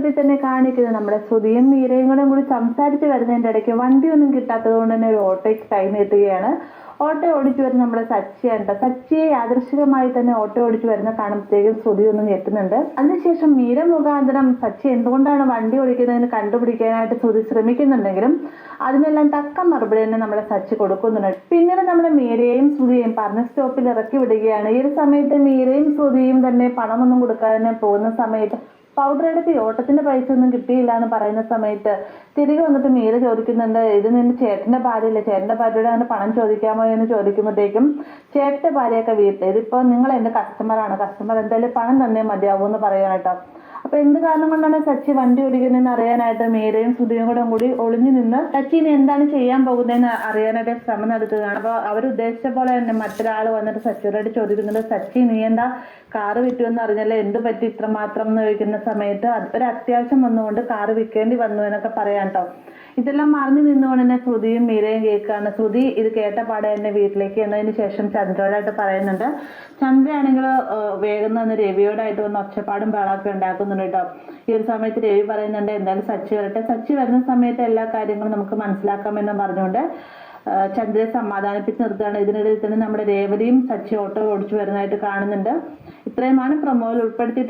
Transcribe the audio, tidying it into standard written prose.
തുടക്കത്തിൽ തന്നെ കാണിക്കുന്നത് നമ്മുടെ ശ്രുതിയും മീരയും കൂടി സംസാരിച്ച് വരുന്നതിന്റെ ഇടയ്ക്ക് വണ്ടിയൊന്നും കിട്ടാത്തത് കൊണ്ട് തന്നെ ഒരു ഓട്ടോയ്ക്ക് കൈ നീട്ടുകയാണ്. ഓട്ടോ ഓടിച്ചു വരുന്ന നമ്മുടെ സച്ചിയാണ്. സച്ചിയെ യാദൃശികമായി തന്നെ ഓട്ടോ ഓടിച്ചു വരുന്ന കാണുമ്പോഴത്തേക്കും ശ്രുതി ഒന്ന് ഞെട്ടുന്നുണ്ട്. അതിനുശേഷം മീര മുഖാന്തരം സച്ചി എന്തുകൊണ്ടാണ് വണ്ടി ഓടിക്കുന്നതെന്ന് കണ്ടുപിടിക്കാനായിട്ട് ശ്രുതി ശ്രമിക്കുന്നുണ്ടെങ്കിലും അതിനെല്ലാം തക്ക മറുപടി തന്നെ നമ്മുടെ സച്ചി കൊടുക്കുന്നുണ്ട്. പിന്നീട് നമ്മുടെ മീരയെയും ശ്രുതിയെയും പറഞ്ഞ സ്റ്റോപ്പിൽ ഇറക്കി വിടുകയാണ്. ഈ ഒരു സമയത്ത് മീരയും ശ്രുതിയും തന്നെ പണമൊന്നും കൊടുക്കാതെ പോകുന്ന സമയത്ത് പൗഡർ എടുത്ത് ഓട്ടത്തിന്റെ പൈസ ഒന്നും കിട്ടിയില്ല എന്ന് പറയുന്ന സമയത്ത് തിരികെ വന്നിട്ട് മീര ചോദിക്കുന്നുണ്ട്, ഇത് നിന്റെ ചേട്ടന്റെ ഭാര്യയല്ലേ, ചേട്ടന്റെ ഭാര്യയോട് അങ്ങനെ പണം ചോദിക്കാമോ എന്ന് ചോദിക്കുമ്പോഴത്തേക്കും ചേട്ടന്റെ ഭാര്യയൊക്കെ വീട്ടിൽ ഇതിപ്പോ നിങ്ങൾ എന്റെ കസ്റ്റമറാണ്, കസ്റ്റമർ എന്തായാലും പണം തന്നേ മതിയാവൂ എന്ന് പറയാൻ കേട്ടോ. അപ്പൊ എന്ത് കാരണം കൊണ്ടാണ് സച്ചി വണ്ടി ഓടിക്കുന്നതെന്ന് അറിയാനായിട്ട് മീരയും ശ്രുതിയും കൂടി ഒളിഞ്ഞു നിന്ന് സച്ചിന് എന്താണ് ചെയ്യാൻ പോകുന്നതെന്ന് അറിയാനായിട്ട് ശ്രമം നടത്തുകയാണ്. അപ്പൊ അവരുദ്ദേശിച്ച പോലെ തന്നെ മറ്റൊരാൾ വന്നിട്ട് സച്ചിയോട് ചോദിക്കുന്നുണ്ട്, സച്ചി നീ എന്താ കാറ് വിറ്റു എന്ന് അറിഞ്ഞല്ലേ, എന്ത് പറ്റി ഇത്രമാത്രം എന്ന് ചോദിക്കുന്ന സമയത്ത് ഒരു അത്യാവശ്യം വന്നുകൊണ്ട് കാറ് വിൽക്കേണ്ടി വന്നു എന്നൊക്കെ പറയാം കേട്ടോ. ഇതെല്ലാം മറിഞ്ഞു നിന്നുകൊണ്ട് തന്നെ ശ്രുതിയും മീരയും കേൾക്കുകയാണ്. ശ്രുതി ഇത് കേട്ട പാടെ തന്നെ വീട്ടിലേക്ക് എന്നതിന് ശേഷം ചന്ദ്രയോടായിട്ട് പറയുന്നുണ്ട്. ചന്ദ്രയാണെങ്കിൽ വേഗം തന്നെ രവിയോടായിട്ട് വന്ന് ഒച്ചപ്പാടും ബഹളമൊക്കെ ഉണ്ടാക്കുന്നുണ്ട് കേട്ടോ. ഈ ഒരു സമയത്ത് രവി പറയുന്നുണ്ട് എന്തായാലും സച്ചി വരട്ടെ, സച്ചി വരുന്ന സമയത്ത് എല്ലാ കാര്യങ്ങളും നമുക്ക് മനസ്സിലാക്കാമെന്ന് പറഞ്ഞുകൊണ്ട് ചന്ദ്രയെ സമാധാനിപ്പിച്ച് നിർത്തുകയാണ്. ഇതിനിടയിൽ തന്നെ നമ്മുടെ രേവതിയും സച്ചി ഓട്ടോ ഓടിച്ചു വരുന്നതായിട്ട് കാണുന്നുണ്ട്. ഇത്രയുമാണ് പ്രൊമോയിൽ ഉൾപ്പെടുത്തി